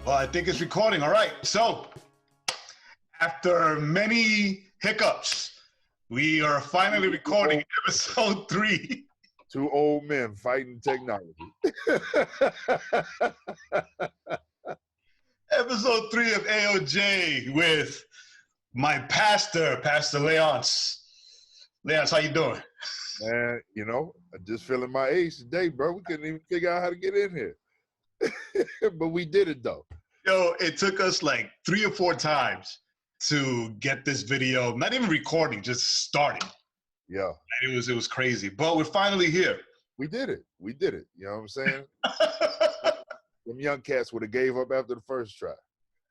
Well, I think it's recording. All right. So, after many hiccups, we are finally recording episode 3. Two old men fighting technology. Episode 3 of AOJ with my pastor, Pastor Leonce. Leonce, how you doing? Man, you know, I'm just feeling my age today, bro. We couldn't even figure out how to get in here. But we did it, though. Yo, it took us like 3 or 4 times to get this video, not even recording, just starting. Yeah. And it was crazy. But we're finally here. We did it. We did it. You know what I'm saying? Them young cats would have gave up after the first try.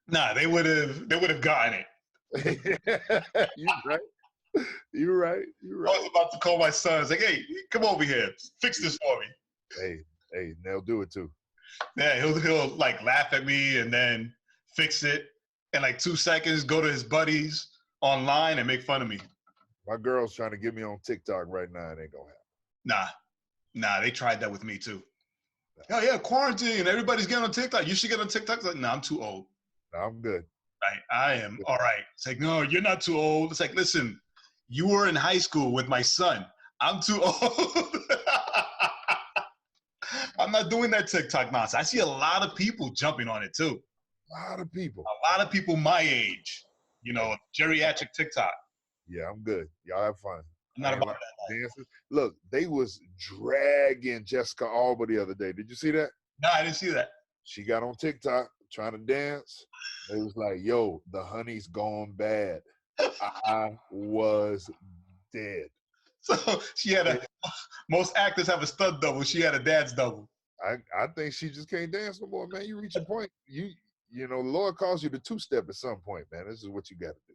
Nah, they would have gotten it. You're right. You're right. You're right. I was about to call my son. I was like, hey, come over here. Fix this for me. Hey, they'll do it too. Yeah, he'll like laugh at me and then fix it in like 2 seconds, go to his buddies online and make fun of me. My girl's trying to get me on TikTok right now. It ain't gonna happen. Nah, they tried that with me too. Oh yeah, quarantine. Everybody's getting on TikTok. You should get on TikTok. It's like, no, I'm too old. No, I'm good. Right, I am all right. It's like, no, you're not too old. It's like, listen, you were in high school with my son. I'm too old. I'm not doing that TikTok nonsense. I see a lot of people jumping on it too. A lot of people. A lot of people my age, you know, geriatric TikTok. Yeah, I'm good. Y'all have fun. I'm not about that. Dances. Look, they was dragging Jessica Alba the other day. Did you see that? No, I didn't see that. She got on TikTok trying to dance. It was like, yo, the honey's gone bad. I was dead. So she had most actors have a stunt double. She had a dance double. I think she just can't dance no more, man. You reach a point, you know, the Lord calls you to 2-step at some point, man. This is what you got to do.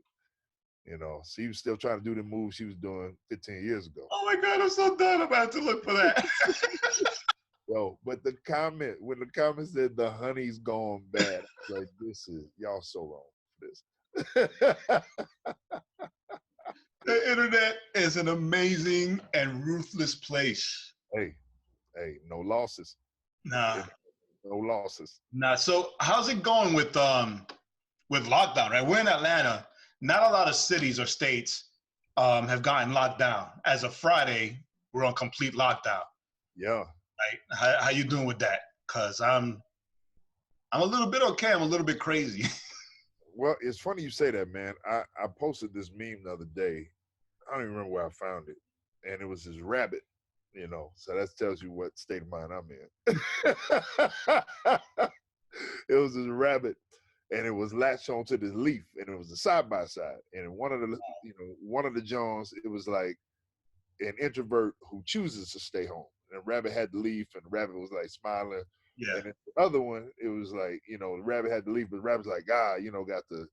You know, she was still trying to do the move she was doing 15 years ago. Oh my God, I'm so done. I'm about to look for that. Yo, but when the comment said the honey's gone bad, I was like, y'all so wrong for this. The internet is an amazing and ruthless place. Hey, no losses. Nah. No losses. Nah. So how's it going with lockdown, right? We're in Atlanta. Not a lot of cities or states have gotten locked down. As of Friday, we're on complete lockdown. Yeah. Right? How you doing with that? Cause I'm a little bit okay. I'm a little bit crazy. Well, it's funny you say that, man. I posted this meme the other day. I don't even remember where I found it. And it was this rabbit, you know. So that tells you what state of mind I'm in. It was this rabbit, and it was latched onto this leaf, and it was a side-by-side. And one of the Jones, it was like an introvert who chooses to stay home. And the rabbit had to leave, and the rabbit was like smiling. Yeah. And then the other one, it was like, you know, the rabbit had to leave, but the rabbit's like, you know, got the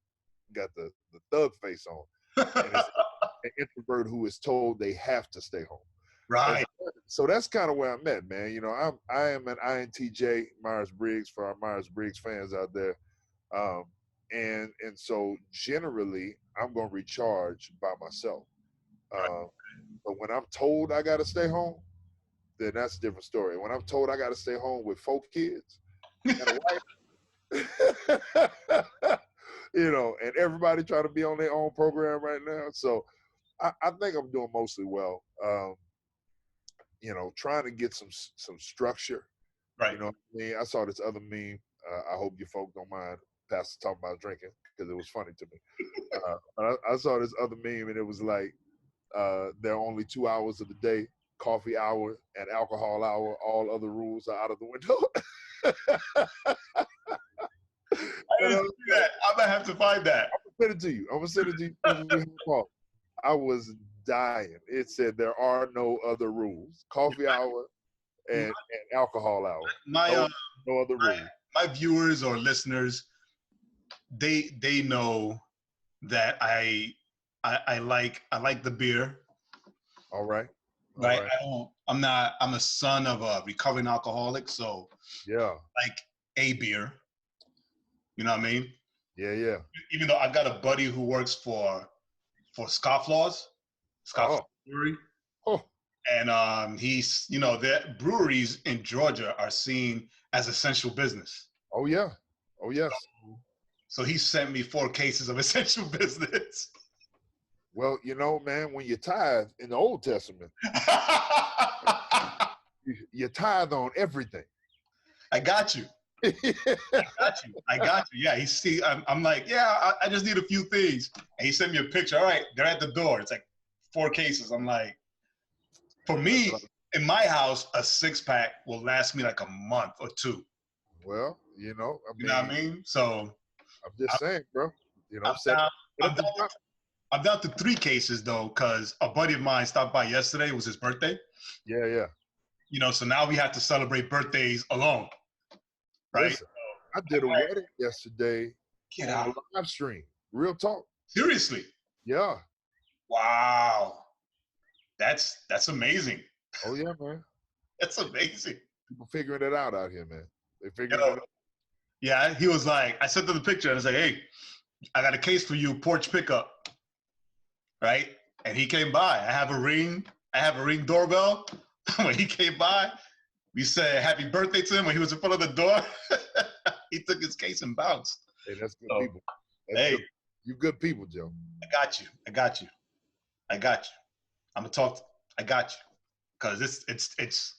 thug face on. And it's an introvert who is told they have to stay home. Right. So that's kind of where I'm at, man. You know, I am an INTJ Myers-Briggs for our Myers-Briggs fans out there. And so generally I'm gonna recharge by myself. But when I'm told I gotta stay home, then that's a different story. When I'm told I got to stay home with 4 kids and a wife, you know, and everybody trying to be on their own program right now. So I think I'm doing mostly well. You know, trying to get some structure. Right. You know what I mean? I saw this other meme. I hope you folk don't mind Pastor talking about drinking because it was funny to me. I saw this other meme and it was like, there are only 2 hours of the day. Coffee hour and alcohol hour, all other rules are out of the window. I didn't see that. I'm gonna have to find that. I'm gonna send it to you. I was dying. It said there are no other rules. Coffee hour and alcohol hour. No other rules. My viewers or listeners, they know that I like the beer. All right. Right. I'm a son of a recovering alcoholic, so yeah, like a beer. You know what I mean? Yeah. Even though I've got a buddy who works for Scofflaws Brewery. Oh. And he's, you know, the breweries in Georgia are seen as essential business. Oh yeah. Oh yes. So he sent me 4 cases of essential business. Well, you know, man, when you tithe in the Old Testament, you tithe on everything. I got you. I got you. Yeah, I'm like, yeah, I just need a few things. And he sent me a picture. All right, they're at the door. It's like 4 cases. I'm like, for me, in my house, a 6-pack will last me like a month or 2. Well, you know, You know what I mean? So I'm just saying, bro. You know, I'm down to 3 cases though, because a buddy of mine stopped by yesterday. It was his birthday. Yeah, yeah. You know, so now we have to celebrate birthdays alone. Right? Listen, I did a wedding yesterday Get on out. a live stream. Real talk. Seriously? Yeah. Wow. That's amazing. Oh yeah, man. That's amazing. People figuring it out here, man. They figuring it out. Yeah, he was like, I sent him the picture and I was like, hey, I got a case for you, porch pickup. Right? And he came by. I have a ring doorbell. When he came by, we said happy birthday to him when he was in front of the door. He took his case and bounced. Hey, that's good people. Hey. Good. You good people, Joe. I got you. I'm gonna talk. I got you. Cause it's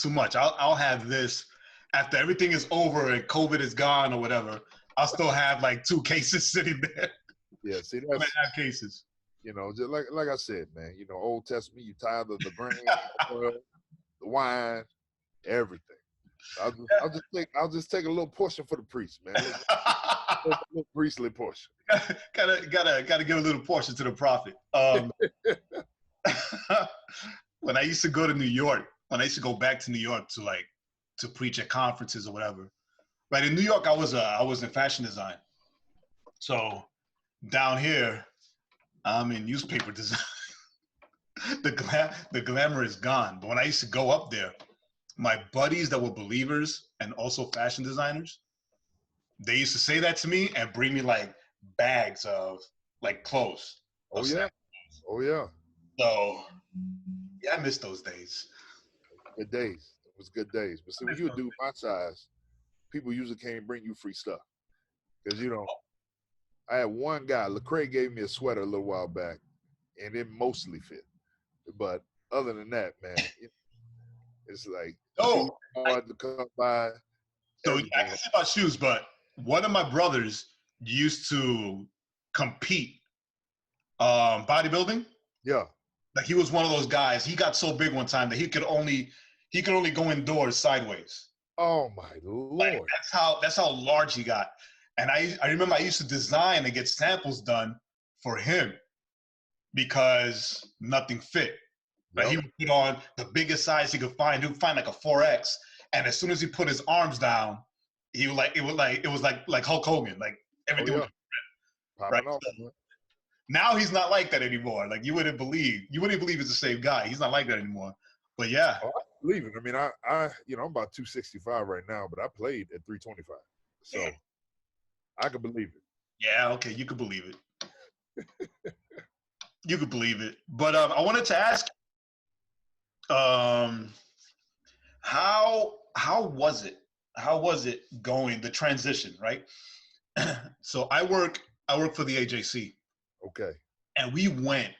too much. I'll have this after everything is over and COVID is gone or whatever. I'll still have like 2 cases sitting there. Yeah, see, I'm gonna have cases. You know, just like I said, man. You know, Old Testament, you tithe of the grain, oil, the wine, everything. I'll just take a little portion for the priest, man. A little priestly portion. Gotta give a little portion to the prophet. When I used to go to New York, when I used to go back to New York to preach at conferences or whatever, right? In New York, I was in fashion design. So down here, I'm in newspaper design. The glamour is gone. But when I used to go up there, my buddies that were believers and also fashion designers, they used to say that to me and bring me like bags of like clothes. Oh yeah. Oh yeah. So yeah, I miss those days. Good days. It was good days. But see, when you do my size, people usually can't bring you free stuff. Because, you know, I had one guy, Lecrae gave me a sweater a little while back, and it mostly fit. But other than that, man, it's like hard to come by. So yeah, I can say about shoes, but one of my brothers used to compete bodybuilding. Yeah. Like he was one of those guys. He got so big one time that he could only go indoors sideways. Oh my Lord. Like, that's how large he got. And I remember I used to design and get samples done for him because nothing fit. But he would put on the biggest size he could find. He would find like a 4X. And as soon as he put his arms down, it was like Hulk Hogan. Like everything was popping off. So, now he's not like that anymore. Like you wouldn't believe it's the same guy. He's not like that anymore. But yeah. Oh, I believe it. I mean, I you know, I'm about 265 right now, but I played at 325. So I could believe it. Yeah, okay, you could believe it. You could believe it. But I wanted to ask how was it? How was it going, the transition, right? So I work for the AJC. Okay. And we went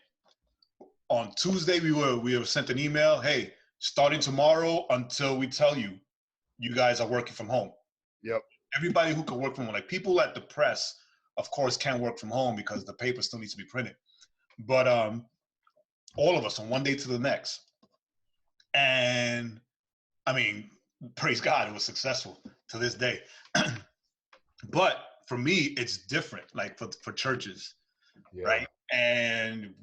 on Tuesday, we were sent an email, hey, starting tomorrow until we tell you, you guys are working from home. Yep. Everybody who could work from home, like people at the press, of course, can't work from home because the paper still needs to be printed. But all of us on one day to the next. And I mean, praise God, it was successful to this day. But for me, it's different, like for churches, right? And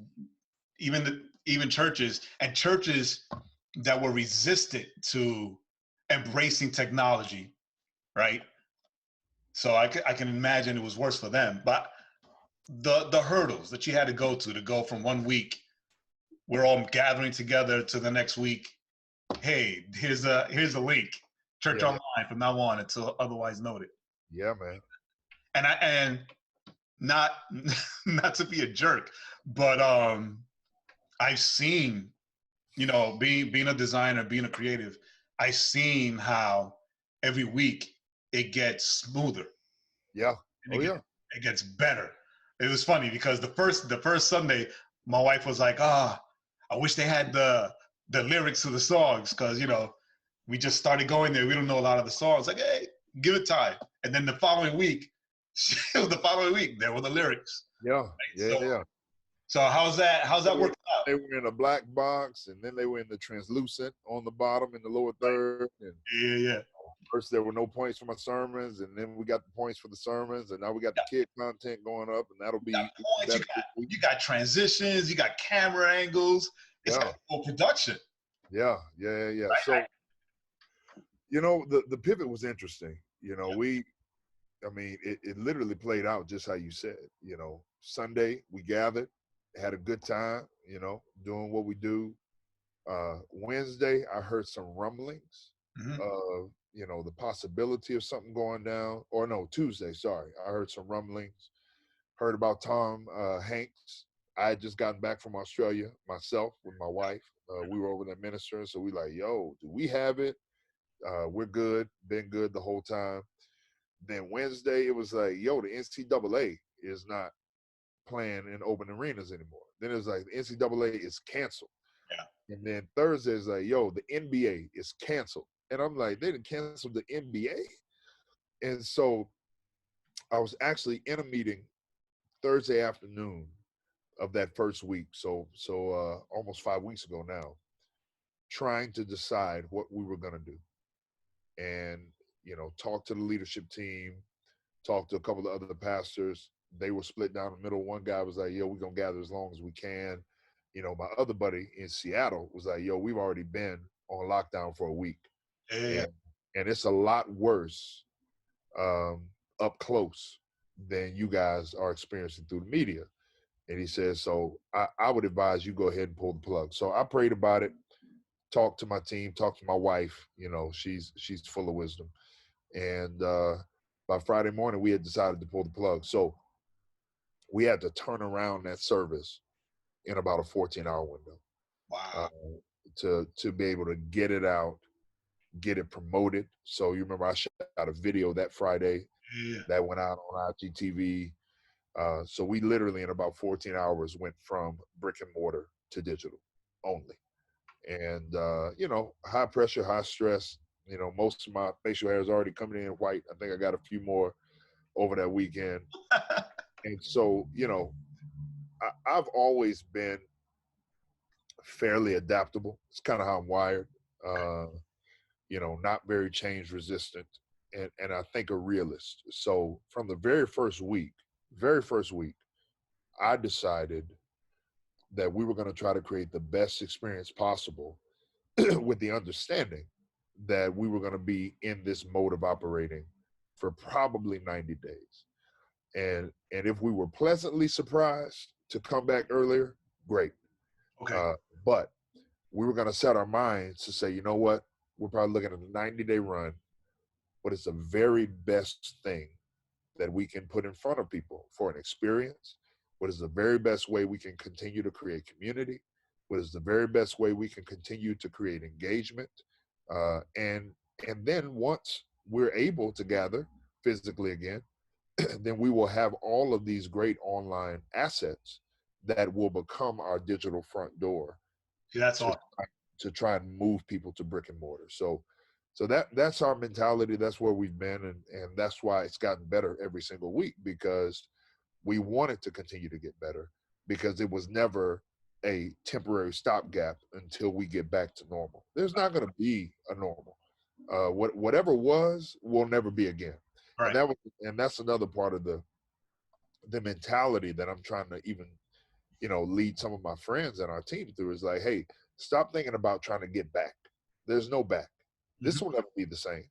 even churches that were resistant to embracing technology, right? So I can imagine it was worse for them. But the hurdles that you had to go from 1 week, we're all gathering together, to the next week, hey, here's a link, church online from now on until otherwise noted. Yeah, man. And not to be a jerk, but I've seen, you know, being a designer, being a creative, I've seen how every week it gets smoother. Yeah. And Oh yeah. it gets better. It was funny because the first Sunday, my wife was like, I wish they had the lyrics to the songs, because we just started going there. We don't know a lot of the songs. Like, hey, give it time. And then the following week, there were the lyrics. Yeah. Right? Yeah. Yeah. So how's that working out? They were in a black box, and then they were in the translucent on the bottom in the lower third. And Yeah. first, there were no points for my sermons, and then we got the points for the sermons, and now we got the kid content going up, and that'll You got be points, you got transitions, you got camera angles. It's got full production. Yeah. Right? So, the pivot was interesting. It literally played out just how you said. Sunday we gathered, had a good time, doing what we do. Wednesday, I heard some rumblings of, the possibility of something going down. Or no, Tuesday, sorry. I heard some rumblings, heard about Tom Hanks. I had just gotten back from Australia myself with my wife. We were over there ministering. So we like, yo, do we have it? We're good, been good the whole time. Then Wednesday, it was like, yo, the NCAA is not playing in open arenas anymore. Then it was like, the NCAA is canceled. Yeah. And then Thursday is like, yo, the NBA is canceled. And I'm like, they didn't cancel the NBA? And so I was actually in a meeting Thursday afternoon of that first week. So almost 5 weeks ago now, trying to decide what we were going to do. And, talk to the leadership team, talk to a couple of other pastors. They were split down the middle. One guy was like, yo, we're going to gather as long as we can. My other buddy in Seattle was like, yo, we've already been on lockdown for a week. Yeah. And it's a lot worse up close than you guys are experiencing through the media. And he says, so I would advise you go ahead and pull the plug. So I prayed about it, talked to my team, talked to my wife. She's full of wisdom. And by Friday morning, we had decided to pull the plug. So we had to turn around that service in about a 14-hour window. Wow. To be able to get it out, get it promoted. So you remember I shot a video that Friday that went out on IGTV. So we literally in about 14 hours went from brick and mortar to digital only. And, high pressure, high stress. Most of my facial hair is already coming in white. I think I got a few more over that weekend. And so, I've always been fairly adaptable. It's kind of how I'm wired. Not very change resistant, and I think a realist. So from the very first week, I decided that we were going to try to create the best experience possible with the understanding that we were going to be in this mode of operating for probably 90 days. And if we were pleasantly surprised to come back earlier, great. Okay. But we were going to set our minds to say, you know what? We're probably looking at a 90-day run, but it's the very best thing that we can put in front of people for an experience. What is the very best way we can continue to create community? What is the very best way we can continue to create engagement? And then once we're able to gather physically again, then we will have all of these great online assets that will become our digital front door. That's awesome. To try and move people to brick and mortar. So that's our mentality. That's where we've been, and that's why it's gotten better every single week, because we want it to continue to get better, because it was never a temporary stopgap until we get back to normal. There's not going to be a normal. Whatever was will never be again. Right. And that's another part of the mentality that I'm trying to even lead some of my friends and our team through, is like, hey, stop thinking about trying to get back. There's no back. This will never be the same.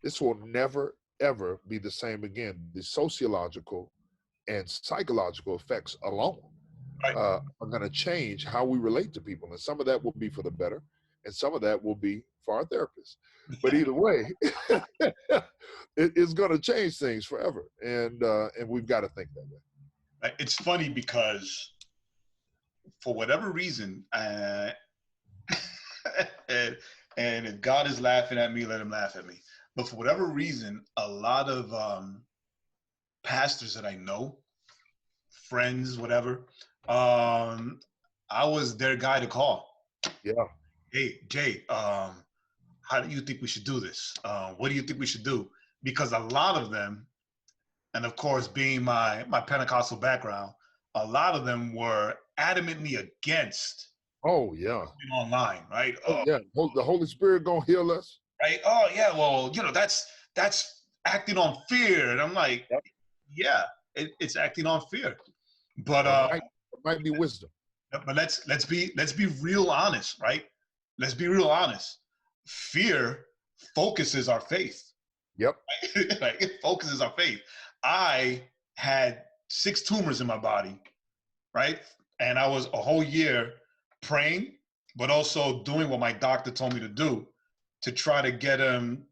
This will never, ever be the same again. The sociological and psychological effects alone are going to change how we relate to people. And some of that will be for the better, and some of that will be for our therapists. But either way, it's going to change things forever. And we've got to think that way. It's funny because for whatever reason, and if God is laughing at me, let him laugh at me. But for whatever reason, a lot of pastors that I know, friends, whatever, I was their guy to call. Yeah. Hey, Jay, how do you think we should do this? What do you think we should do? Because a lot of them, and of course, being my Pentecostal background, a lot of them were adamantly against Oh yeah. being online, right? Oh yeah. The Holy Spirit gonna heal us. Right? Oh yeah, well, that's acting on fear, and I'm like, Yep. yeah, it's acting on fear, but It might be wisdom. but let's be real honest, right? Let's be real honest. Fear focuses our faith. Yep. Like, it focuses our faith. I had 6 tumors in my body, right? And I was a whole year praying, but also doing what my doctor told me to do to try to get them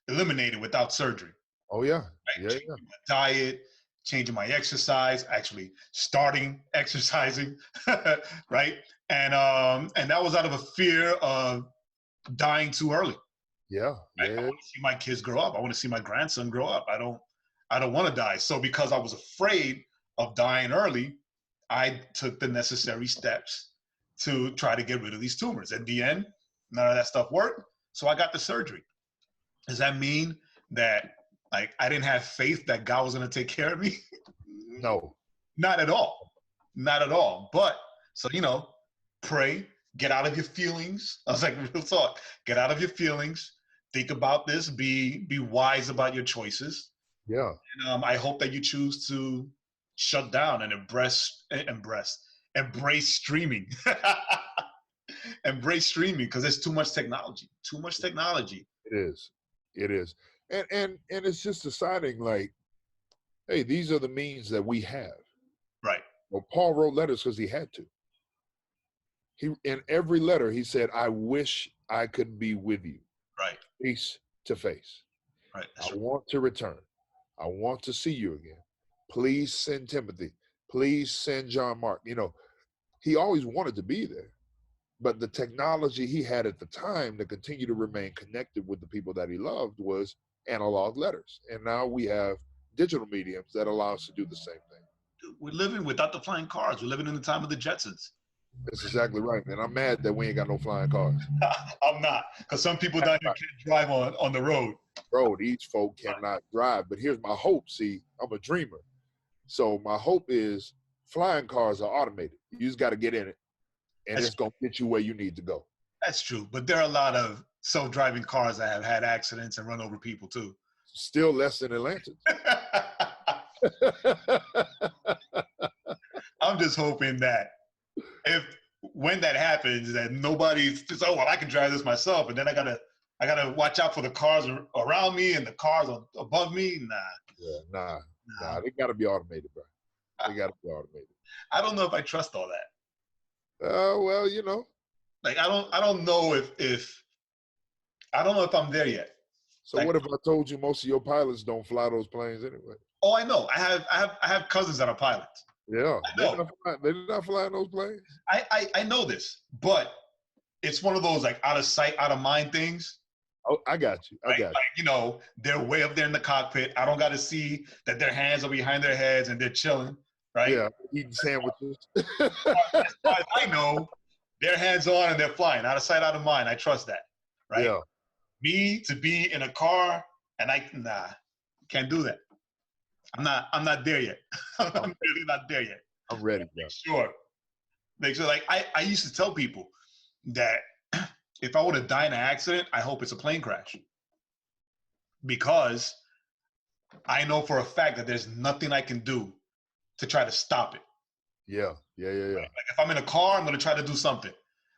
eliminated without surgery. Oh yeah. Right? Yeah. Changing my diet, changing my exercise, actually starting exercising, right? And that was out of a fear of dying too early. Yeah. Right? Yeah. I want to see my kids grow up. I want to see my grandson grow up. I don't want to die. So because I was afraid of dying early, I took the necessary steps to try to get rid of these tumors. At the end, none of that stuff worked. So I got the surgery. Does that mean that like I didn't have faith that God was going to take care of me? No. Not at all. Not at all. But so, pray, get out of your feelings. I was like, real talk, get out of your feelings. Think about this. Be wise about your choices. Yeah. And I hope that you choose to shut down and embrace streaming. Embrace streaming because there's too much technology. Too much technology. It is. It is. And it's just deciding like, hey, these are the means that we have. Right. Well, Paul wrote letters because he had to. He in every letter he said, I wish I could be with you. Right. Face to face. Right. I want to return. I want to see you again. Please send Timothy. Please send John Mark. He always wanted to be there. But the technology he had at the time to continue to remain connected with the people that he loved was analog letters. And now we have digital mediums that allow us to do the same thing. Dude, we're living without the flying cars. We're living in the time of the Jetsons. That's exactly right, man. I'm mad that we ain't got no flying cars. I'm not, because some people down here can't drive on the road. Bro, these folk cannot drive. But here's my hope. See, I'm a dreamer. So my hope is flying cars are automated. You just got to get in it, and it's going to get you where you need to go. That's true. But there are a lot of self-driving cars that have had accidents and run over people, too. Still less than Atlanta. I'm just hoping that when that happens, that nobody's just, oh, well, I can drive this myself, and then I gotta watch out for the cars around me and the cars above me. Nah. Yeah, nah. They gotta be automated, bro. They gotta be automated. I don't know if I trust all that. Well, like I don't know if I don't know if I'm there yet. So like, what if I told you most of your pilots don't fly those planes anyway? Oh, I know. I have cousins that are pilots. Yeah, they're not flying those planes. I know this, but it's one of those like out of sight, out of mind things. Oh, I got you. I got you. Like, they're way up there in the cockpit. I don't got to see that their hands are behind their heads and they're chilling, right? Yeah, eating sandwiches. As far as I know, their hands on and they're flying. Out of sight, out of mind. I trust that, right? Yeah. Me to be in a car and can't do that. I'm not there yet. I'm really not there yet. I'm ready. Make sure. Like I used to tell people that if I were to die in an accident, I hope it's a plane crash. Because I know for a fact that there's nothing I can do to try to stop it. Yeah. Right? Like if I'm in a car, I'm going to try to do something.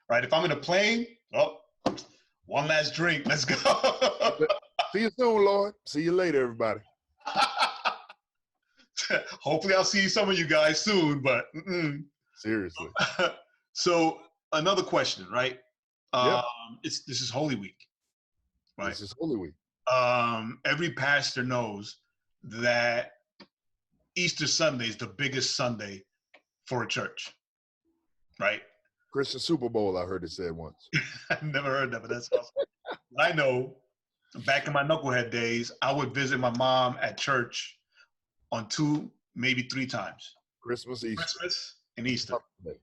Right? If I'm in a plane, one last drink. Let's go. See you soon, Lord. See you later, everybody. Hopefully I'll see some of you guys soon, but seriously. So another question, right? This is Holy Week, right? This is Holy Week. Every pastor knows that Easter Sunday is the biggest Sunday for a church, right? Christian Super Bowl, I heard it said once. I've never heard that, but that's awesome. I know back in my knucklehead days, I would visit my mom at church on 2, maybe 3 times. Christmas, Easter. Christmas and Easter. Sunday.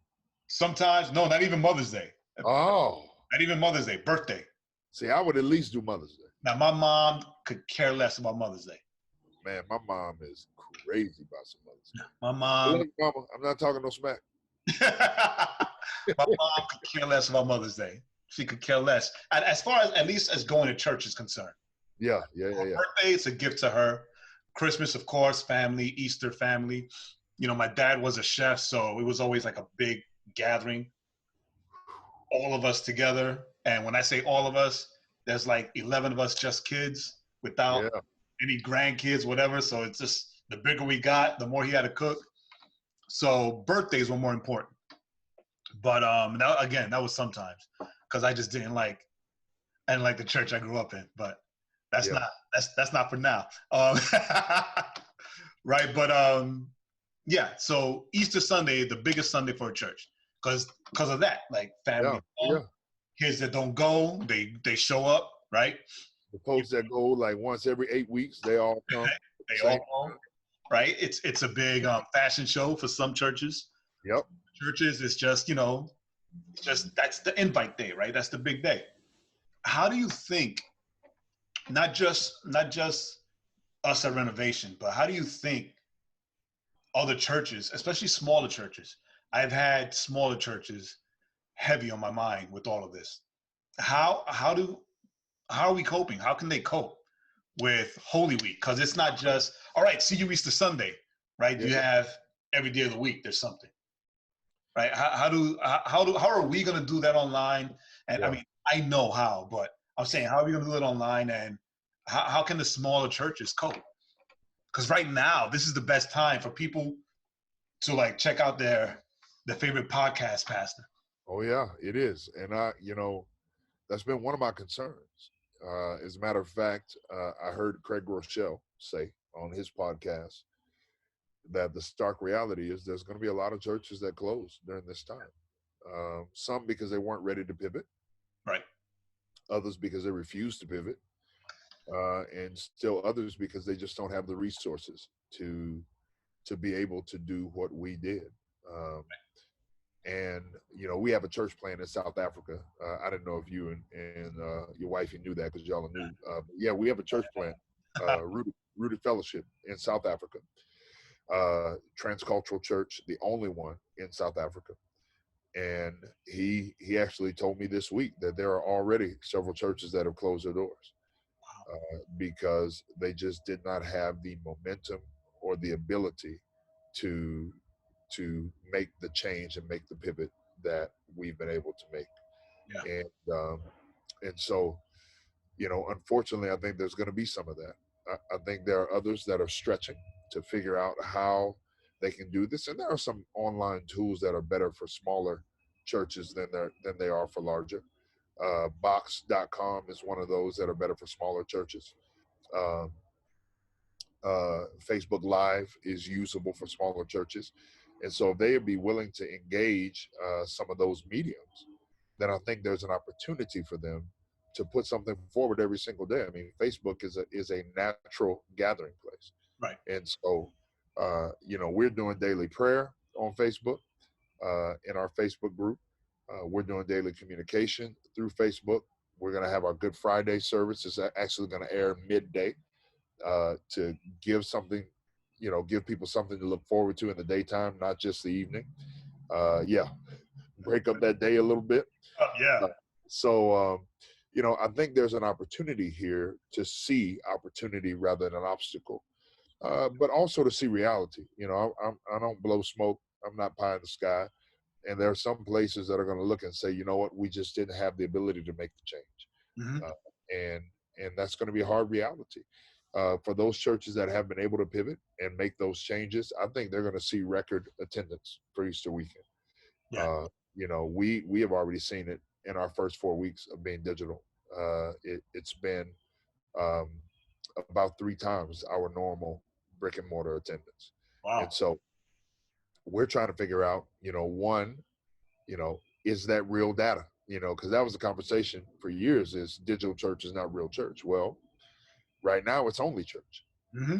Sometimes, no, not even Mother's Day. Oh. Not even Mother's Day, birthday. See, I would at least do Mother's Day. Now, my mom could care less about Mother's Day. Man, my mom is crazy about some Mother's Day. My mom. Look, mama, I'm not talking no smack. My mom could care less about Mother's Day. She could care less. And as far as, at least as going to church is concerned. Yeah. Birthday, it's a gift to her. Christmas, of course, family. Easter, family. You know, my dad was a chef, so it was always like a big gathering. All of us together. And when I say all of us, there's like 11 of us just kids without any grandkids, whatever. So it's just, the bigger we got, the more he had to cook. So birthdays were more important. But now, again, that was sometimes because I just didn't like the church I grew up in. But that's not for now. Right. But yeah. So Easter Sunday, the biggest Sunday for a church because of that, like family. Kids that don't go, they show up, right? The folks that go like once every 8 weeks, they all come. They all go, right? It's a big fashion show for some churches. Yep. Churches, it's just, you know, that's the invite day, right? That's the big day. How do you think, not just us at Renovation, but how do you think other churches, especially smaller churches? I've had smaller churches heavy on my mind with all of this. How are we coping? How can they cope with Holy Week? Because it's not just, all right, see you Easter Sunday, right? You have every day of the week, there's something, right? How are we going to do that online? And I mean, I know how, but I'm saying, how are we going to do it online? And how can the smaller churches cope? Because right now, this is the best time for people to like check out their favorite podcast pastor. Oh yeah, it is. And that's been one of my concerns. As a matter of fact, I heard Craig Rochelle say on his podcast that the stark reality is there's going to be a lot of churches that close during this time. Some because they weren't ready to pivot. Right. Others because they refused to pivot. And still others because they just don't have the resources to be able to do what we did. And, we have a church plant in South Africa. I didn't know if you and your wife knew that because y'all knew. We have a church plant, Rooted Fellowship in South Africa. Transcultural church, the only one in South Africa. And he actually told me this week that there are already several churches that have closed their doors because they just did not have the momentum or the ability to make the change and make the pivot that we've been able to make. Yeah. And so, unfortunately, I think there's going to be some of that. I think there are others that are stretching to figure out how they can do this. And there are some online tools that are better for smaller churches than they are for larger. Box.com is one of those that are better for smaller churches. Facebook Live is usable for smaller churches. And so if they would be willing to engage some of those mediums, then I think there's an opportunity for them to put something forward every single day. I mean, Facebook is a natural gathering place. Right. And so, we're doing daily prayer on Facebook in our Facebook group. We're doing daily communication through Facebook. We're going to have our Good Friday service. It's actually going to air midday to give something, give people something to look forward to in the daytime, not just the evening. Break up that day a little bit. I think there's an opportunity here to see opportunity rather than an obstacle, but also to see reality. I don't blow smoke. I'm not pie in the sky. And there are some places that are going to look and say, you know what, we just didn't have the ability to make the change. Mm-hmm. And that's going to be a hard reality. For those churches that have been able to pivot and make those changes, I think they're going to see record attendance for Easter weekend. Yeah. We have already seen it in our first 4 weeks of being digital. It's been about 3 times our normal brick and mortar attendance. Wow. And so we're trying to figure out, one, is that real data? Because that was the conversation for years is digital church is not real church. Well, right now it's only church. Mm-hmm.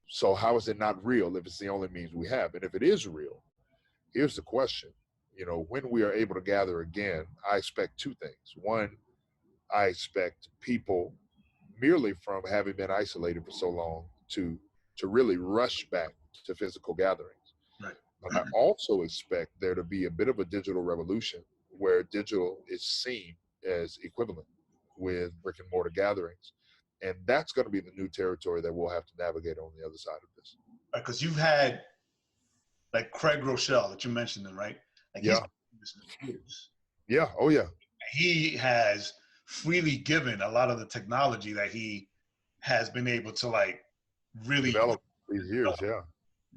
So how is it not real if it's the only means we have? And if it is real, here's the question. You know, when we are able to gather again, I expect two things. One, I expect people merely from having been isolated for so long to really rush back to physical gatherings. Right. But I also expect there to be a bit of a digital revolution where digital is seen as equivalent with brick and mortar gatherings. And that's going to be the new territory that we'll have to navigate on the other side of this. Because you've had like Craig Rochelle that you mentioned him, right? Like he's Yeah. been doing this for years. Yeah. Oh, yeah. He has freely given a lot of the technology that he has been able to like really Develop these years. Yeah.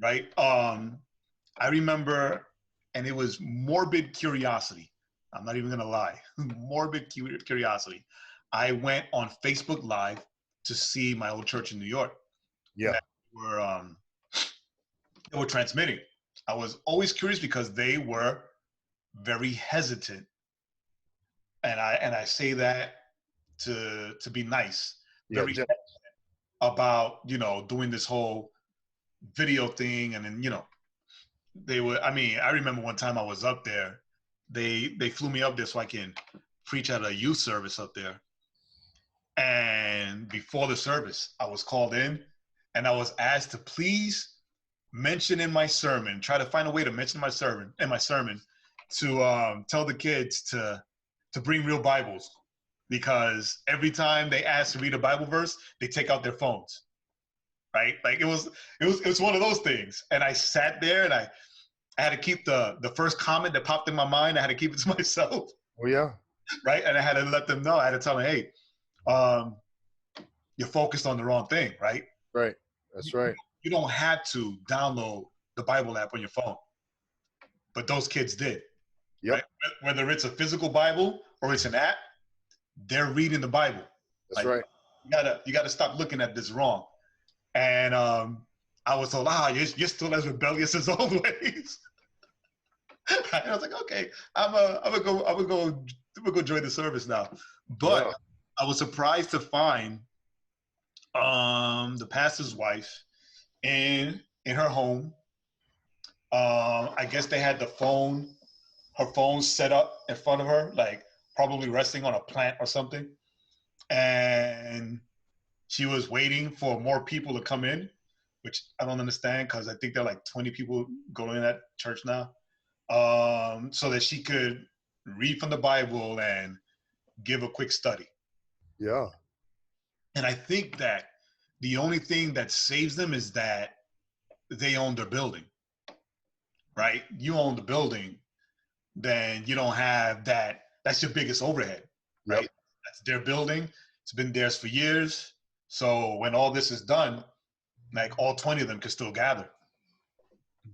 right. I remember, and it was morbid curiosity. I'm not even gonna lie, morbid curiosity. I went on Facebook Live to see my old church in New York. Yeah. They were transmitting. I was always curious because they were very hesitant, and I say that to be nice, very Yeah. about doing this whole video thing, and then they were. I mean, I remember one time I was up there. They flew me up there so I can preach at a youth service up there. And before the service, I was called in, and I was asked to please mention in my sermon, try to find a way to mention my sermon to tell the kids to bring real Bibles, because every time they ask to read a Bible verse, they take out their phones, right? Like it was one of those things. And I sat there and I had to keep the first comment that popped in my mind. I had to keep it to myself. Oh, yeah. Right. And I had to let them know. I had to tell them, hey, you're focused on the wrong thing, right? Right. That's right. You don't have to download the Bible app on your phone, but those kids did. Yep. Right? Whether it's a physical Bible or it's an app, they're reading the Bible. That's like, right. You gotta stop looking at this wrong. And I was told, you're still as rebellious as always. And I was like, okay, I'm gonna go join the service now. But yeah. I was surprised to find the pastor's wife in her home. I guess they had her phone set up in front of her, like probably resting on a plant or something. And she was waiting for more people to come in, which I don't understand, because I think there are like 20 people going in that church now, so that she could read from the Bible and give a quick study. Yeah. And I think that the only thing that saves them is that they own their building, right? You own the building, then you don't have that. That's your biggest overhead, right? Yep. That's their building. It's been theirs for years. So when all this is done, like all 20 of them can still gather.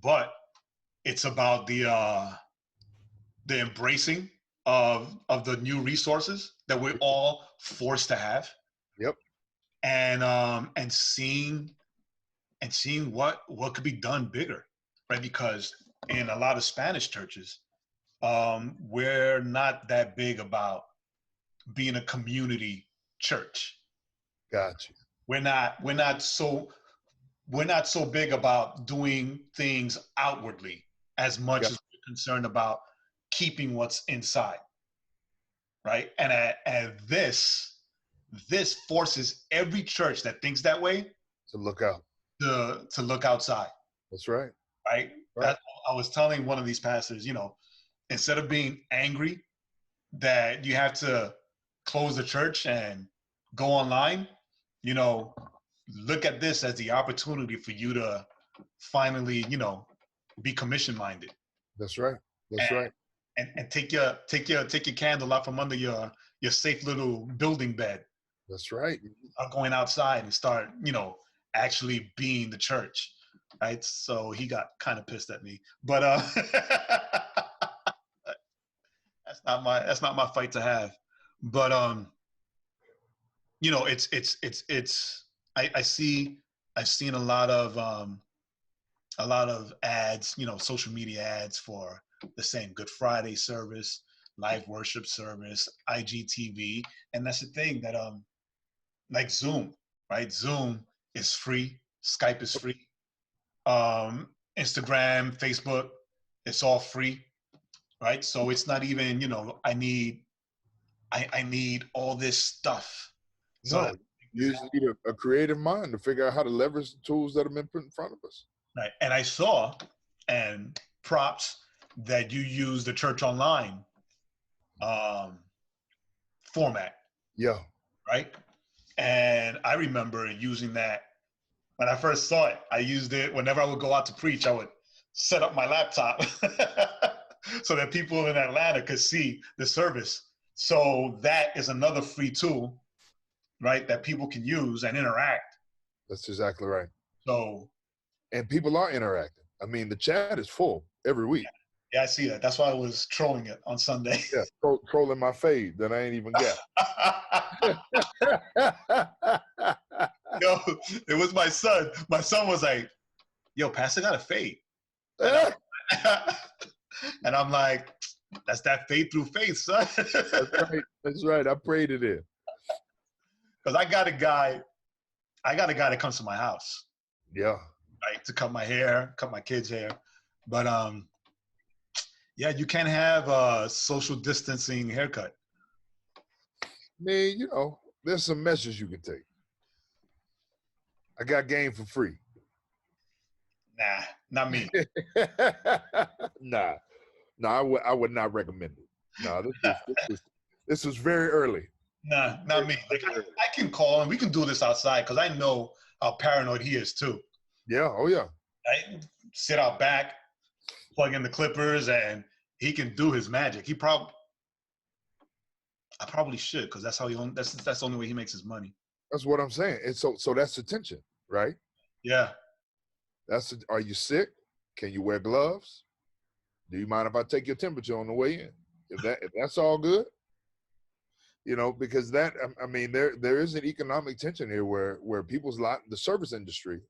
But it's about the embracing of the new resources that we're all forced to have. Yep. And seeing what could be done bigger, right? Because in a lot of Spanish churches, we're not that big about being a community church. Gotcha. We're not so big about doing things outwardly as much as we're concerned about keeping what's inside, right? And this forces every church that thinks that way to look out, to look outside. That's right. Right. I was telling one of these pastors, instead of being angry that you have to close the church and go online, look at this as the opportunity for you to finally, be commission minded. That's right. That's right. And take your candle out from under your safe little building bed. That's right. Going outside and start, actually being the church. Right. So he got kind of pissed at me, but that's not my fight to have. But I've seen a lot of ads, social media ads for the same Good Friday service, live worship service, IGTV, and that's the thing that like Zoom, right? Zoom is free, Skype is free. Instagram, Facebook, it's all free, right? So it's not even, I need all this stuff. So No, you just need a creative mind to figure out how to leverage the tools that have been put in front of us. right. And I saw, and props that you use the Church Online format. Yeah. Right. And I remember using that when I first saw it. I used it whenever I would go out to preach. I would set up my laptop so that people in Atlanta could see the service. So that is another free tool, right, that people can use and interact. That's exactly right. So, and people are interacting. I mean, the chat is full every week. Yeah, I see that. That's why I was trolling it on Sunday. Yeah, trolling my fade that I ain't even got. Yo, it was my son. My son was like, yo, Pastor got a fade. And I'm like, that's that faith through faith, son. That's right. I prayed it in. Because I got a guy that comes to my house. Yeah. Right, to cut my hair, cut my kids' hair. But yeah, you can't have a social distancing haircut. Man, there's some measures you can take. I got game for free. Nah, not me. Nah, I would not recommend it. No, this was very early. Nah, not me. Like I can call and we can do this outside because I know how paranoid he is too. Yeah, oh yeah. I sit out back, plug in the clippers, and he can do his magic. I probably should because that's how that's the only way he makes his money. That's what I'm saying. And so that's the tension, right? Yeah. Are you sick? Can you wear gloves? Do you mind if I take your temperature on the way in? If that's all good, because that, I mean, there is an economic tension here where people's the service industry,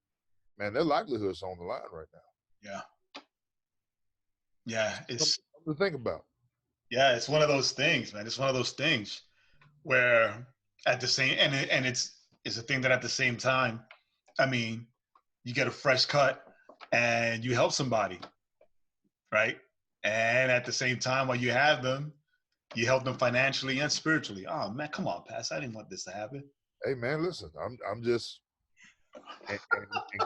man, their livelihood's on the line right now. Yeah. Yeah, it's something to think about. Yeah, it's one of those things, man. It's one of those things where at the same and it's a thing that at the same time, I mean, you get a fresh cut and you help somebody, right? And at the same time, while you have them, you help them financially and spiritually. Oh man, come on, Pass. I didn't want this to happen. Hey man, listen, I'm just and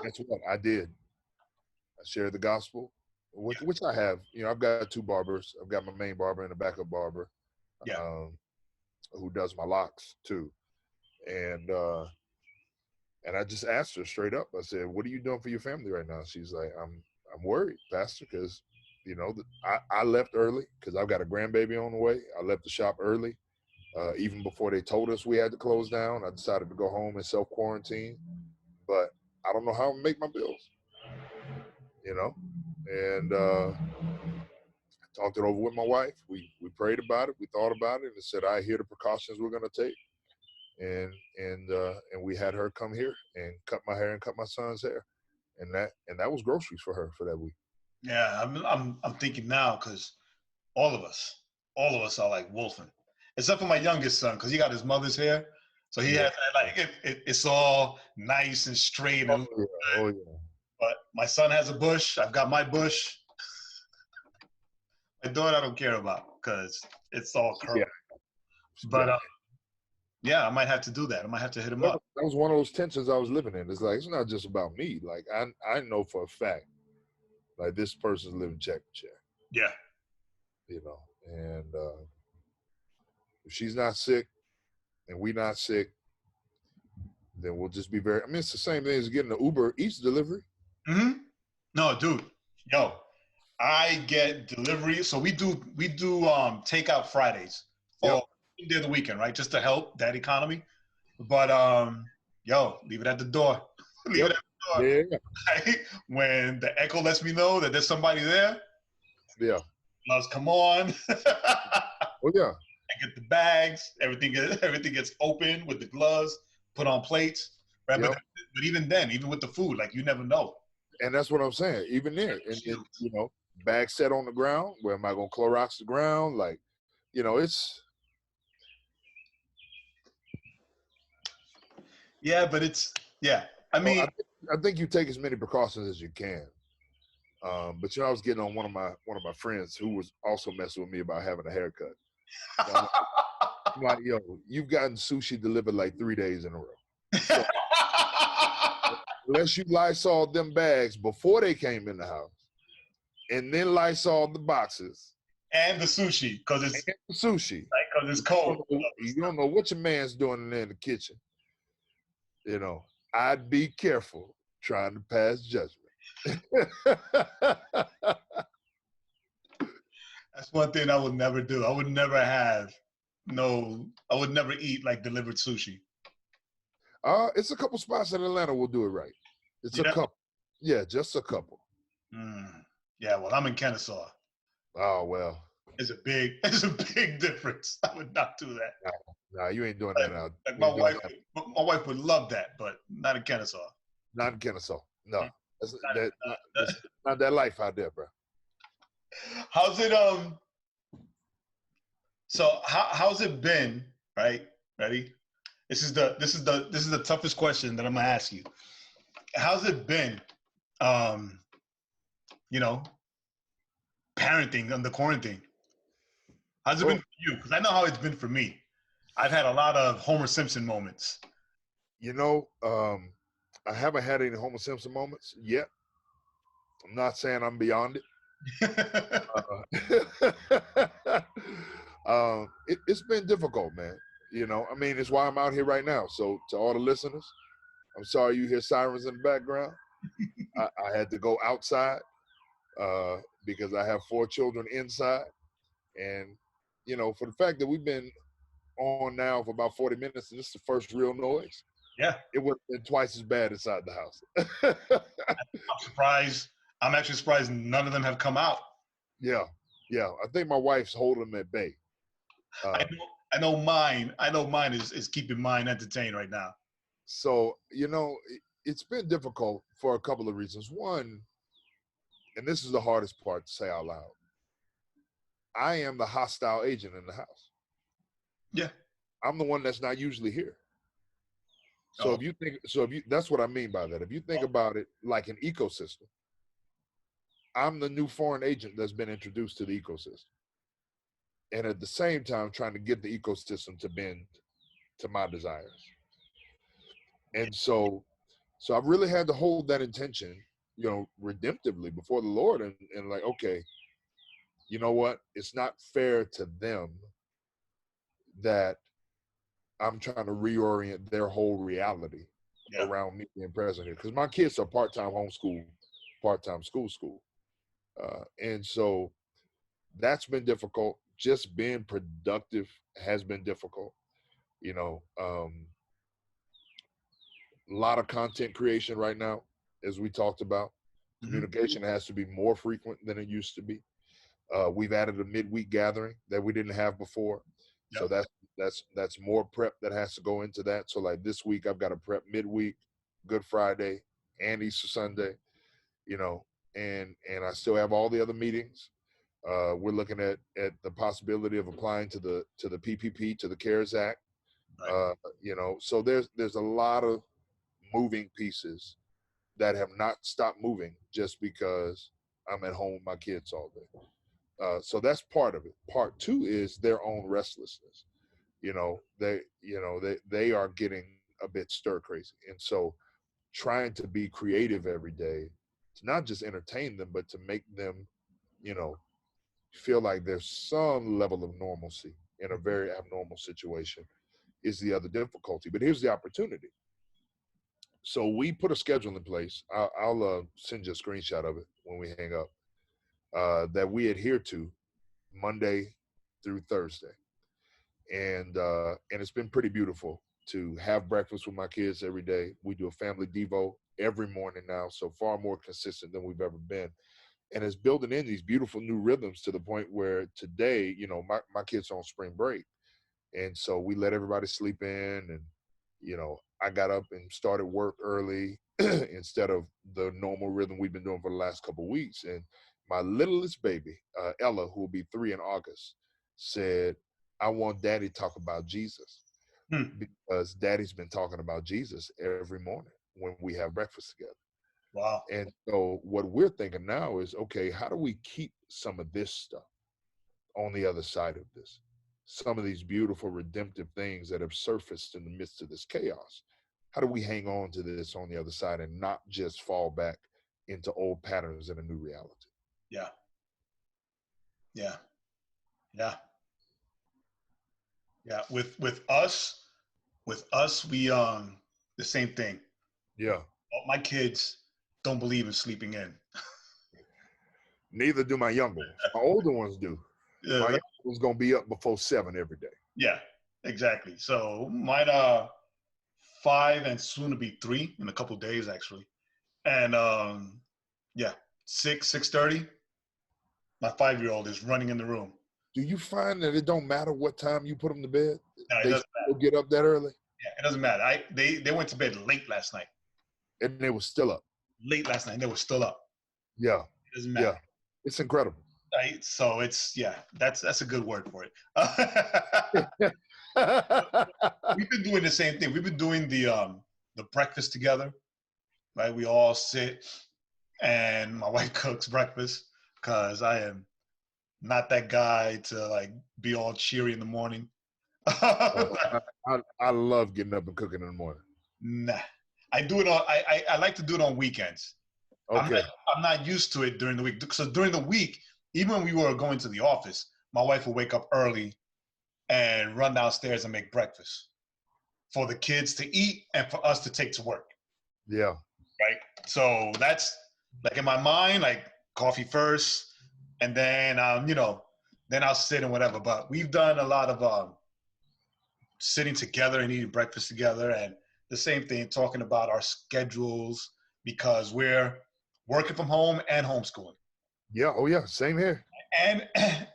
guess what? I did. I shared the gospel, which I have. I've got two barbers. I've got my main barber and a backup barber, who does my locks too. And I just asked her straight up. I said, "What are you doing for your family right now?" She's like, "I'm worried, Pastor, because I left early because I've got a grandbaby on the way. I left the shop early, even before they told us we had to close down. I decided to go home and self-quarantine, but I don't know how to make my bills, And I talked it over with my wife. We prayed about it. We thought about it and said, I hear the precautions we're going to take. And we had her come here and cut my hair and cut my son's hair. And that was groceries for her for that week. Yeah, I'm thinking now because all of us are like wolfing, except for my youngest son because he got his mother's hair, so he has like it's all nice and straight. And oh yeah. But my son has a bush. I've got my bush. My daughter I don't care about because it's all curly. Yeah. But yeah, I might have to do that. I might have to hit him up. That was one of those tensions I was living in. It's like it's not just about me. Like I know for a fact, like this person's living check to check. Yeah. And if she's not sick and we not sick, then we'll just be very. I mean, it's the same thing as getting an Uber Eats delivery. Mm-hmm. No, dude. Yo, I get delivery. So we do takeout Fridays. Or end of the weekend, right? Just to help that economy. But leave it at the door. Leave it at the door. Yeah. Right? When the echo lets me know that there's somebody there. Yeah. Gloves come on. Oh yeah. I get the bags. Everything gets open with the gloves, put on plates. Right? But even then, even with the food, like you never know. And that's what I'm saying. Even there, and bags set on the ground. Where am I going to Clorox the ground? Like, it's. Yeah, but it's I mean, I think you take as many precautions as you can. But I was getting on one of my friends who was also messing with me about having a haircut. So I'm like, yo, you've gotten sushi delivered like 3 days in a row. So unless you Lysol them bags before they came in the house, and then Lysol the boxes and the sushi, because it's and the sushi, like, cause it's cold. you don't know what your man's doing in there in the kitchen. I'd be careful trying to pass judgment. That's one thing I would never do. I would never I would never eat like delivered sushi. It's a couple spots in Atlanta will do it right. It's a couple. Yeah, just a couple. Yeah, well, I'm in Kennesaw. Oh, well. It's a big difference. I would not do that. Nah, you ain't doing that now. Like my wife would love that, but not in Kennesaw. Not in Kennesaw. No. That's not that life out there, bro. How's it so how's it been, right? Ready? This is the toughest question that I'm gonna ask you. How's it been parenting under quarantine? How's it been for you? Because I know how it's been for me. I've had a lot of Homer Simpson moments. I haven't had any Homer Simpson moments yet. I'm not saying I'm beyond it. It's been difficult, man. It's why I'm out here right now. So to all the listeners, I'm sorry you hear sirens in the background. I had to go outside because I have 4 children inside. And, for the fact that we've been on now for about 40 minutes, and this is the first real noise. Yeah. It would have been twice as bad inside the house. I'm surprised. I'm actually surprised none of them have come out. Yeah. I think my wife's holding them at bay. I know mine is keeping mine entertained right now. So, it's been difficult for a couple of reasons. One, and this is the hardest part to say out loud, I am the hostile agent in the house. Yeah. I'm the one that's not usually here. So that's what I mean by that. If you think about it like an ecosystem, I'm the new foreign agent that's been introduced to the ecosystem. And at the same time, trying to get the ecosystem to bend to my desires. And so I've really had to hold that intention, redemptively before the Lord and like, okay, you know what? It's not fair to them that I'm trying to reorient their whole reality around me being present here. Because my kids are part-time homeschool, part-time school. And so that's been difficult. Just being productive has been difficult. A lot of content creation right now, as we talked about. Communication has to be more frequent than it used to be. We've added a midweek gathering that we didn't have before. So that's more prep that has to go into that. So like this week, I've got to prep midweek, Good Friday, and Easter Sunday, and I still have all the other meetings. We're looking at the possibility of applying to the PPP, to the CARES Act. Right. So there's a lot of moving pieces that have not stopped moving just because I'm at home with my kids all day. So that's part of it. Part 2 is their own restlessness. They are getting a bit stir crazy. And so trying to be creative every day to not just entertain them, but to make them, feel like there's some level of normalcy in a very abnormal situation is the other difficulty. But here's the opportunity. So we put a schedule in place. I'll send you a screenshot of it when we hang up, that we adhere to Monday through Thursday. And it's been pretty beautiful to have breakfast with my kids every day. We do a family devo every morning now, so far more consistent than we've ever been. And it's building in these beautiful new rhythms to the point where today, my kids are on spring break. And so we let everybody sleep in, and, I got up and started work early instead of the normal rhythm we've been doing for the last couple of weeks. And my littlest baby, Ella, who will be 3 in August, said, I want Daddy to talk about Jesus, because Daddy's been talking about Jesus every morning when we have breakfast together. Wow. And so what we're thinking now is, okay, how do we keep some of this stuff on the other side of this? Some of these beautiful redemptive things that have surfaced in the midst of this chaos. How do we hang on to this on the other side and not just fall back into old patterns and a new reality? Yeah. Yeah. Yeah. Yeah. With us, we the same thing. Yeah. My kids don't believe in sleeping in. Neither do my younger ones. My older ones do. My younger one's gonna be up before 7 every day. Yeah, exactly. So mine 5 and soon to be 3 in a couple of days actually. And yeah, 6:30. My 5-year-old is running in the room. Do you find that it don't matter what time you put them to bed? No, it They doesn't still get up that early? Yeah, it doesn't matter. They went to bed late last night. And they were still up. Late last night, and they were still up. Yeah. It doesn't matter. Yeah. It's incredible. Right? So it's that's a good word for it. We've been doing the same thing. We've been doing the breakfast together. Right? We all sit and my wife cooks breakfast because I am not that guy to like be all cheery in the morning. I love getting up and cooking in the morning. Nah. I do it on I like to do it on weekends. Okay. I'm not used to it during the week. So during the week, even when we were going to the office, my wife would wake up early and run downstairs and make breakfast for the kids to eat and for us to take to work. Yeah. Right. So that's like in my mind, like coffee first, and then then I'll sit and whatever. But we've done a lot of sitting together and eating breakfast together, and the same thing, talking about our schedules because we're working from home and homeschooling. Yeah. Oh yeah. Same here. And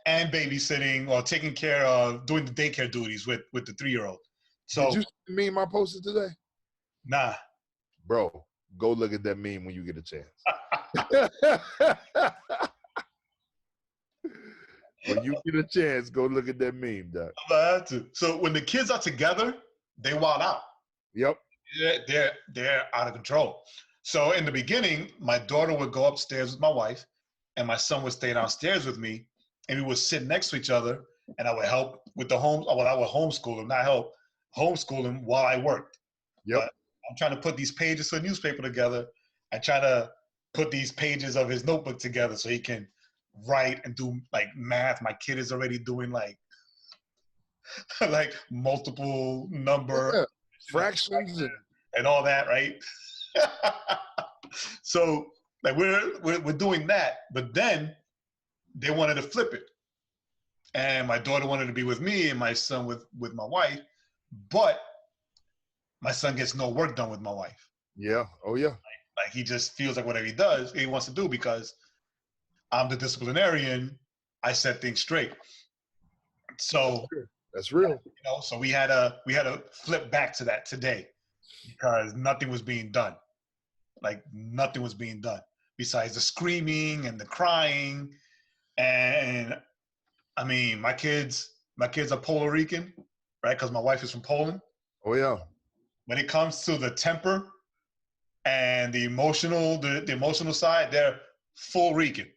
babysitting or taking care of doing the daycare duties with the 3-year-old. So did you see the meme I posted today? Nah. Bro, go look at that meme when you get a chance. When you get a chance, go look at that meme, Doc. I have to. So when the kids are together, they wild out. Yep. They're out of control. So in the beginning, my daughter would go upstairs with my wife, and my son would stay downstairs with me, and we would sit next to each other, and I would help with the home. Well, I would homeschool him, not help, homeschool him while I worked. Yep. But I'm trying to put these pages of the newspaper together. I try to put these pages of his notebook together so he can write and do like math. My kid is already doing like like multiple number fractions and all that, right? So like we're doing that, but then they wanted to flip it, and my daughter wanted to be with me and my son with my wife, but my son gets no work done with my wife. Yeah. Oh yeah. Like he just feels like whatever he does, he wants to do because I'm the disciplinarian. I set things straight. So that's real. So we had to flip back to that today because nothing was being done. Like nothing was being done besides the screaming and the crying. And I mean, my kids are Puerto Rican, right? Because my wife is from Poland. Oh yeah. When it comes to the temper and the emotional side, they're full Rican,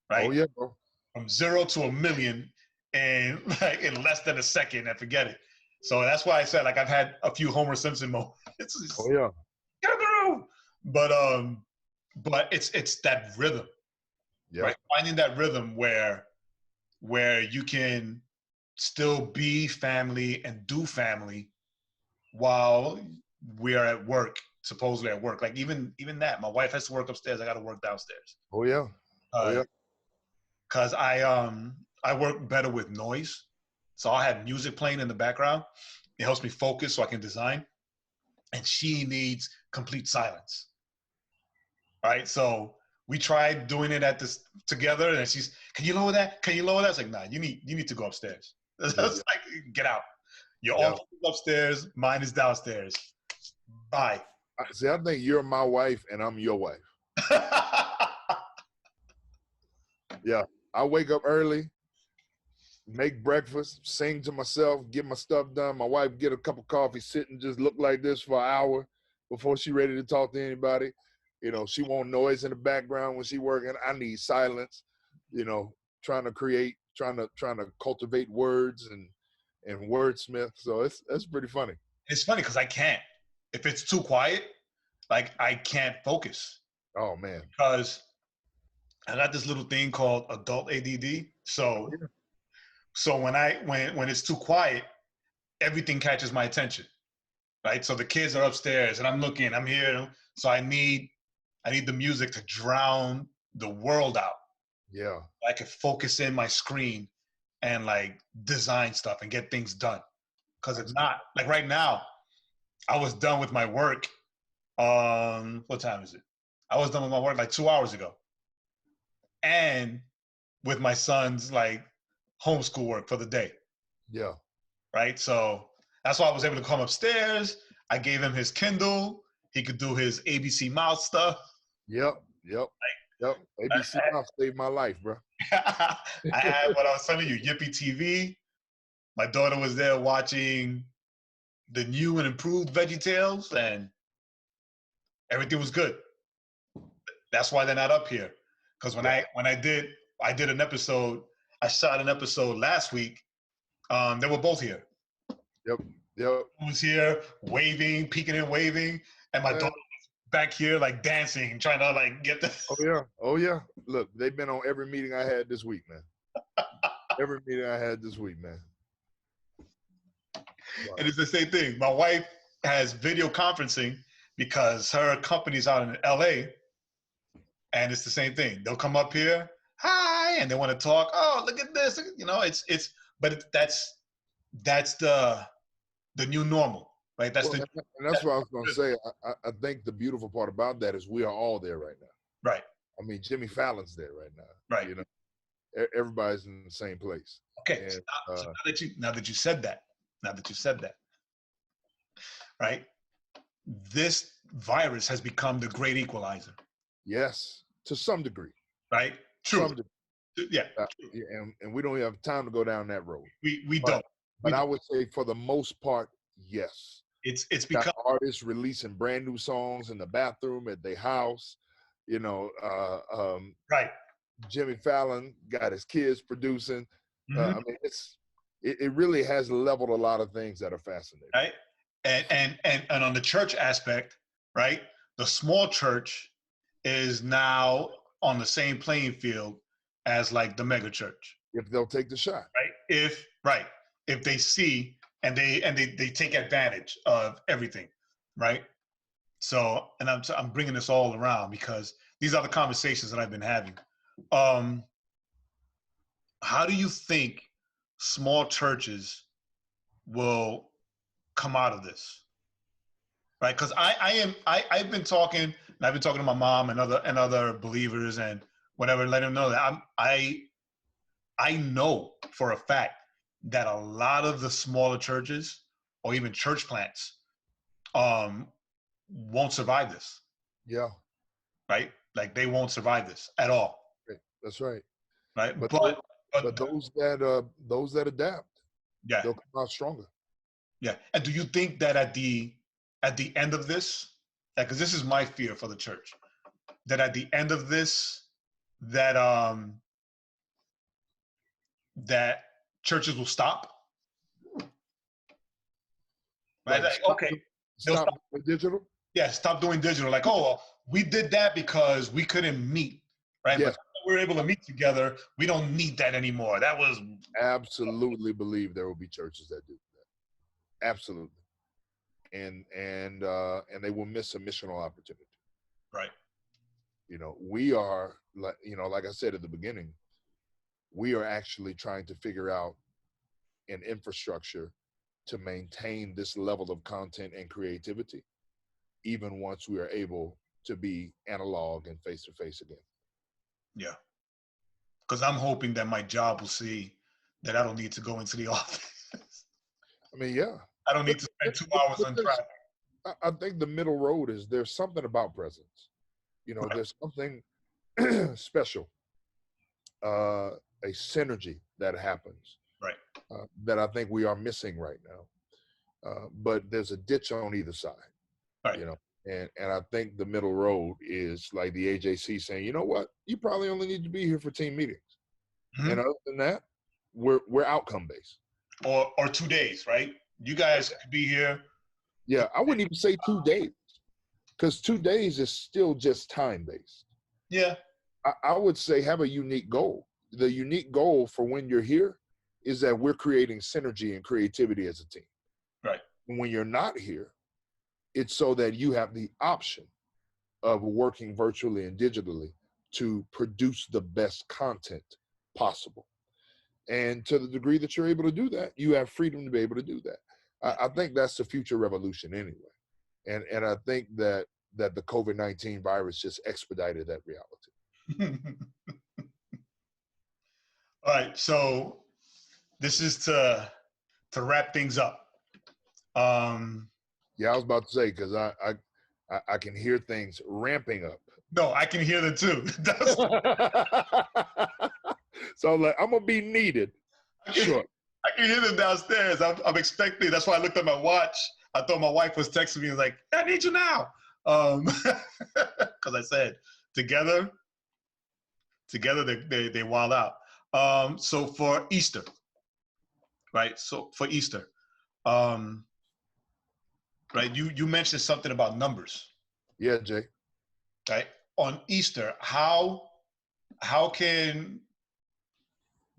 right? Oh yeah, bro. From 0 to 1,000,000 in less than a second, and forget it. So that's why I said like I've had a few Homer Simpson moments. Oh yeah. Get in the room. But it's that rhythm, right? Finding that rhythm where you can still be family and do family while we are at work, supposedly at work. Like even that, my wife has to work upstairs. I got to work downstairs. Oh yeah. Because I work better with noise, so I'll have music playing in the background. It helps me focus so I can design. And she needs complete silence. Right? So we tried doing it together, and she's, can you lower that? Can you lower that? It's like, nah, you need to go upstairs. It's like, get out. Your office is upstairs, mine is downstairs. Bye. See, I think you're my wife and I'm your wife. Yeah. I wake up early, make breakfast, sing to myself, get my stuff done. My wife get a cup of coffee, sit and just look like this for an hour, before she ready to talk to anybody. You know, she want noise in the background when she working. I need silence. You know, trying to cultivate words and wordsmith. So that's pretty funny. It's funny because I can't. If it's too quiet, like I can't focus Oh man. because I got this little thing called adult ADD. So Yeah. so when it's too quiet, everything catches my attention. Right? So the kids are upstairs and I'm looking, I'm here. So I need the music to drown the world out. Yeah. I could focus in my screen and like design stuff and get things done. Because it's not like right now, I was done with my work. What time is it? I was done with my work like 2 hours ago. And with my son's like homeschool work for the day. Yeah. Right. So that's why I was able to come upstairs. I gave him his Kindle. He could do his ABC Mouse stuff. Yep. ABC Mouse saved my life, bro. I had what I was telling you, Yippee TV. My daughter was there watching the new and improved VeggieTales, and everything was good. That's why they're not up here. Because when I did an episode, I shot an episode last week. They were both here. Yep. I was here waving, peeking and waving, and my daughter was back here like dancing, trying to like get the. Oh yeah. Look, they've been on every meeting I had this week, man. Every meeting I had this week, man. Wow. And it's the same thing. My wife has video conferencing because her company's out in LA, and it's the same thing. They'll come up here, hi, and they want to talk. Oh, look at this. You know, that's the new normal, right? And that's what I was going to say. I think the beautiful part about that is we are all there right now. Right. I mean, Jimmy Fallon's there right now. Right. You know, everybody's in the same place. Okay. And, so now that you said that, right? This virus has become the great equalizer. Yes, to some degree. Right. True. Yeah. And we don't have time to go down that road. We don't. But I would say for the most part, yes. It's become artists releasing brand new songs in the bathroom at their house. You know, right. Jimmy Fallon got his kids producing. I mean, it really has leveled a lot of things that are fascinating. Right. And on the church aspect, right? The small church is now on the same playing field as like the mega church. If they'll take the shot. Right. If they see and they take advantage of everything, right? So, and I'm bringing this all around because these are the conversations that I've been having. How do you think small churches will come out of this? Right? Because I've been talking, and I've been talking to my mom and other believers and whatever, let them know that I know for a fact that a lot of the smaller churches or even church plants won't survive this. Yeah. Right? Like they won't survive this at all. That's right. Right. But those that adapt, yeah, they'll come out stronger. Yeah. And do you think that at the end of this, because this is my fear for the church, that at the end of this, that churches will stop? Right? Like, okay. Stop doing digital? Yeah, stop doing digital. Like, oh, well, we did that because we couldn't meet, right? Yeah. But we were able to meet together. We don't need that anymore. That was absolutely believe there will be churches that do that. Absolutely. And they will miss a missional opportunity. Right. You know, we are like I said at the beginning, we are actually trying to figure out an infrastructure to maintain this level of content and creativity, even once we are able to be analog and face-to-face again. Yeah. Because I'm hoping that my job will see that I don't need to go into the office. I mean, yeah. I don't need to spend 2 hours on traffic. I think the middle road is there's something about presence. You know, there's something special, a synergy that happens. Right. That I think we are missing right now. But there's a ditch on either side. Right. You know, And I think the middle road is like the AJC saying, you know what, you probably only need to be here for team meetings. Mhm. And other than that, we're outcome based. Or 2 days, right? You guys could be here. Yeah, I wouldn't even say 2 days, because 2 days is still just time based. Yeah. I would say have a unique goal. The unique goal for when you're here is that we're creating synergy and creativity as a team. Right. And when you're not here, it's so that you have the option of working virtually and digitally to produce the best content possible. And to the degree that you're able to do that, you have freedom to be able to do that. I think that's the future revolution anyway. And I think that the COVID-19 virus just expedited that reality. All right. So this is to wrap things up. Yeah, I was about to say, because I can hear things ramping up. No, I can hear them too. So like, I'm gonna be needed. Sure. I can hear them downstairs. I'm expecting. That's why I looked at my watch. I thought my wife was texting me and was like, I need you now. Because I said, together they wild out. So for Easter, right? So for Easter, right? You mentioned something about numbers. Yeah, Jay. Right? On Easter, how can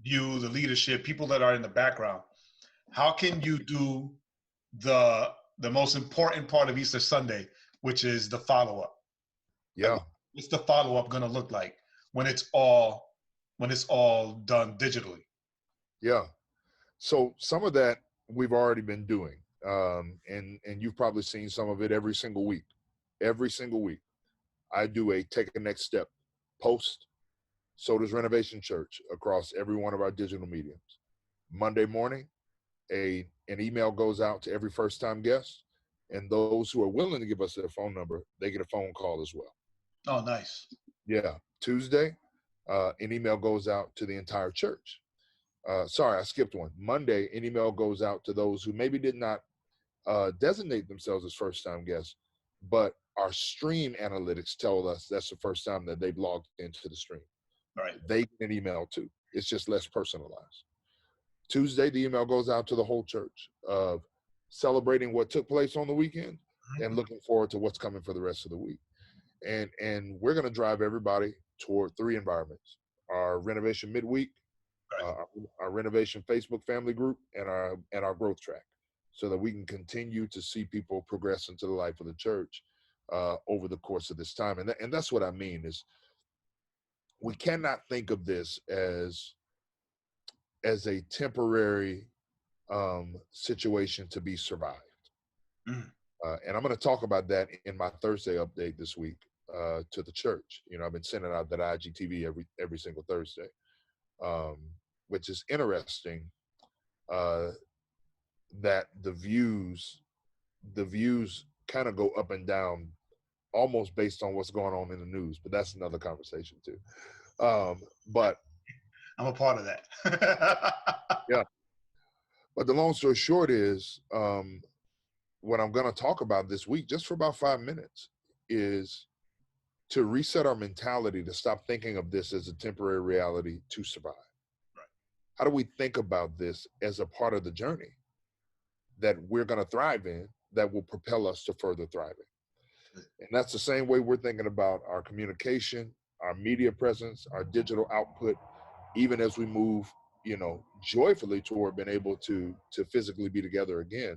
you, the leadership, people that are in the background, how can you do the most important part of Easter Sunday, which is the follow-up? Yeah. Like, what's the follow-up going to look like when it's all done digitally? Yeah. So some of that we've already been doing, and you've probably seen some of it every single week. Every single week, I do a take a next step post. So does Renovation Church across every one of our digital mediums. Monday morning, an email goes out to every first time guest, and those who are willing to give us their phone number, they get a phone call as well. Oh, nice. Yeah. Tuesday, an email goes out to the entire church. Sorry, I skipped one. Monday, an email goes out to those who maybe did not designate themselves as first time guests, but our stream analytics tell us that's the first time that they've logged into the stream. Right. They get an email too. It's just less personalized. Tuesday, the email goes out to the whole church of celebrating what took place on the weekend and looking forward to what's coming for the rest of the week. And we're going to drive everybody toward 3 environments: our renovation midweek, Right. our renovation Facebook family group, and our growth track, so that we can continue to see people progress into the life of the church over the course of this time. And that's what I mean is, we cannot think of this as a temporary situation to be survived. Mm. And I'm going to talk about that in my Thursday update this week to the church. You know, I've been sending out that IGTV every single Thursday, which is interesting. That the views kind of go up and down, almost based on what's going on in the news. But that's another conversation too. But I'm a part of that. yeah. But the long story short is, what I'm going to talk about this week, just for about 5 minutes, is to reset our mentality, to stop thinking of this as a temporary reality to survive. Right. How do we think about this as a part of the journey that we're going to thrive in, that will propel us to further thriving? And that's the same way we're thinking about our communication, our media presence, our digital output, even as we move, joyfully toward being able to physically be together again.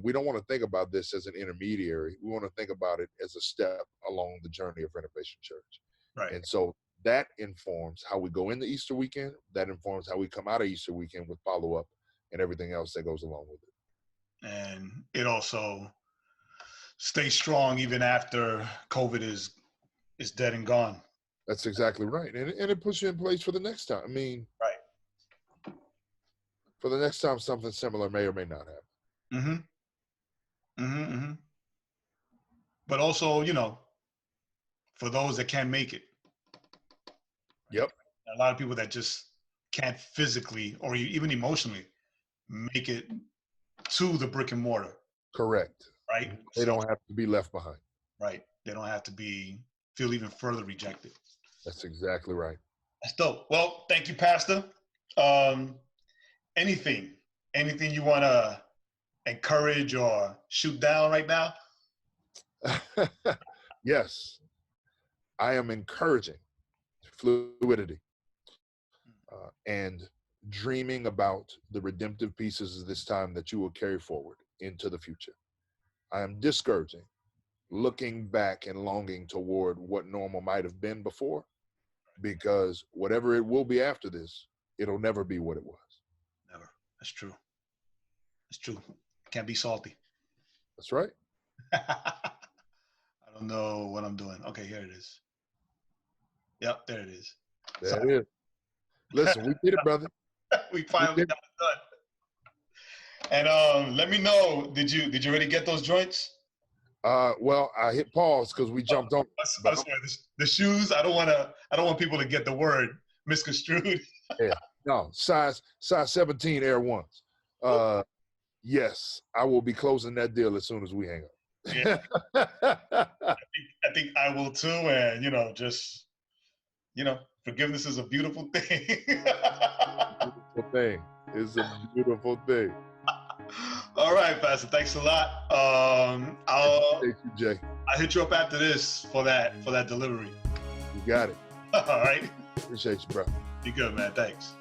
We don't want to think about this as an intermediary. We want to think about it as a step along the journey of Renovation Church. Right. And so that informs how we go into Easter weekend. That informs how we come out of Easter weekend with follow-up and everything else that goes along with it. And it also stays strong even after COVID is dead and gone. That's exactly right. And it puts you in place for the next time. I mean, right. For the next time something similar may or may not happen. But also, for those that can't make it. Yep. A lot of people that just can't physically or even emotionally make it to the brick and mortar. Correct. Right. They don't have to be left behind. right? They don't have to feel even further rejected. That's exactly right. That's dope. Well, thank you, Pastor. Um, anything you want to encourage or shoot down right now? Yes, I am encouraging fluidity and dreaming about the redemptive pieces of this time that you will carry forward into the future. I am discouraging looking back and longing toward what normal might have been before, because whatever it will be after this, it'll never be what it was. Never. That's true. It's true. Can't be salty. That's right. I don't know what I'm doing. Okay, here it is. Yep, there it is. There it is. Listen, we did it, brother. We finally got it done. And let me know, did you already get those joints? Well, I hit pause because we jumped on. I swear, the shoes, I don't want people to get the word misconstrued. Yeah. No, size 17 Air Ones. Yes, I will be closing that deal as soon as we hang up. Yeah. I think I will too, and forgiveness is a beautiful thing. Beautiful thing. It's a beautiful thing. All right, Pastor. Thanks a lot. Thank you, Jay. I'll hit you up after this for that delivery. You got it. All right. Appreciate you, bro. You good, man. Thanks.